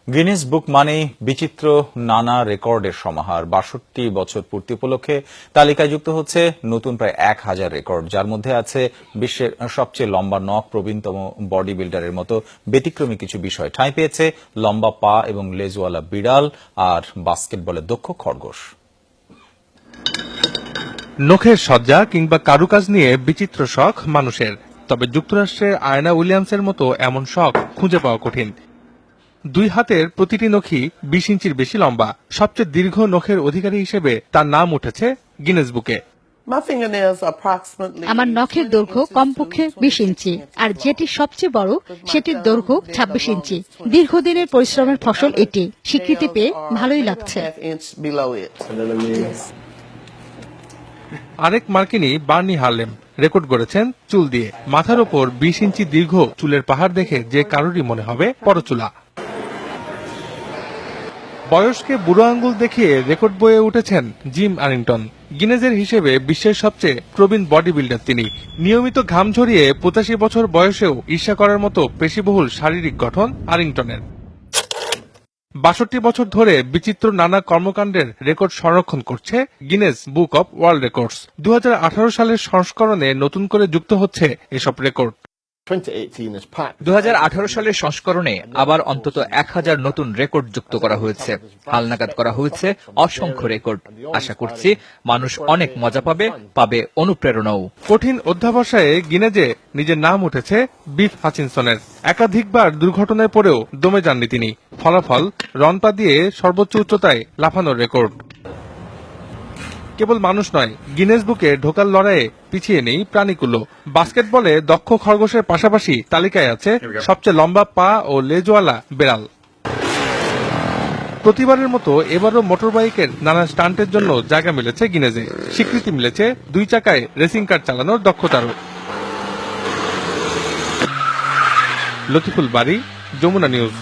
Guinness বুক মানে বিচিত্র নানা রেকর্ডের সমাহার। ৬২ বছর পূর্তি উপলক্ষে তালিকায় যুক্ত হচ্ছে নতুন প্রায় ১,০০০ রেকর্ড, যার মধ্যে আছে বিশ্বের সবচেয়ে লম্বা নখ, প্রবীণতম বডি বিল্ডারের মতো ব্যতিক্রমী কিছু বিষয়। ঠাঁই পেয়েছে লম্বা পা এবং লেজওয়ালা বিড়াল আর বাস্কেটবলে দক্ষ খরগোশ। নখের সজ্জা কিংবা কারুকাজ নিয়ে বিচিত্র শখ মানুষের, তবে যুক্তরাষ্ট্রের আয়না উইলিয়ামসের মতো এমন শখ খুঁজে পাওয়া কঠিন। ২ হাতের প্রতিটি নখই ২০ ইঞ্চির বেশি লম্বা। সবচেয়ে দীর্ঘ নখের অধিকারী হিসেবে তার নাম উঠেছে গিনেস বুকে। আমার নখের দৈর্ঘ্য কমপক্ষে ২০ ইঞ্চি, আর যেটি সবচেয়ে বড় সেটির দৈর্ঘ্য ২৬ ইঞ্চি। দীর্ঘদিনের পরিশ্রমের ফসল এটি। স্বীকৃতি পেয়ে ভালোই লাগছে। আরেক মার্কিনী বার্নি হার্লেম রেকর্ড গড়েছেন চুল দিয়ে। মাথার ওপর ২০ ইঞ্চি দীর্ঘ চুলের পাহাড় দেখে যে কারোরই মনে হবে পরচুলা। বয়সকে বুড়ো আঙ্গুল দেখিয়ে রেকর্ড বইয়ে উঠেছেন জিম আরিংটন। গিনেজের হিসেবে বিশ্বের সবচেয়ে প্রবীণ বডি বিল্ডার তিনি। নিয়মিত ঘাম ঝরিয়ে ৮৫ বছর বয়সেও ঈর্ষা করার মতো পেশিবহুল শারীরিক গঠন আরিংটনের। ৬২ বছর ধরে বিচিত্র নানা কর্মকাণ্ডের রেকর্ড সংরক্ষণ করছে Guinness book of world records. ২০১৮ সালের সংস্করণে নতুন করে যুক্ত হচ্ছে এসব রেকর্ড। ২০১৮ সালের সংস্করণে আবার অন্তত ১,০০০ নতুন রেকর্ড যুক্ত করা হয়েছে। হালনাগাদ করা হয়েছে অসংখ্য রেকর্ড। আশা করছি মানুষ অনেক মজা পাবে অনুপ্রেরণাও। কঠিন অধ্যাবসায়ে গিনেজে নিজের নাম উঠেছে বিফ হাচিনসনের। একাধিকবার দুর্ঘটনায় পড়েও দমে যাননি তিনি। ফলাফল রনপা দিয়ে সর্বোচ্চ উচ্চতায় লাফানোর রেকর্ড। কেবল মানুষ নয়, গিনেস বুকে ঢোকার লড়াইয়ে পিছিয়ে নেই প্রাণীকুলো। বাস্কেটবলে দক্ষ খরগোশের পাশাপাশি তালিকায় আছে সবচেয়ে লম্বা পা ও লেজওয়ালা বেড়াল। প্রতিবারের মতো এবারও মোটরবাইকের নানা স্টান্টের জন্য জায়গা মিলেছে গিনেজে। স্বীকৃতি মিলেছে ২ চাকায় রেসিং কার চালানোর দক্ষতারও। লতিফুল বারী, যমুনা নিউজ।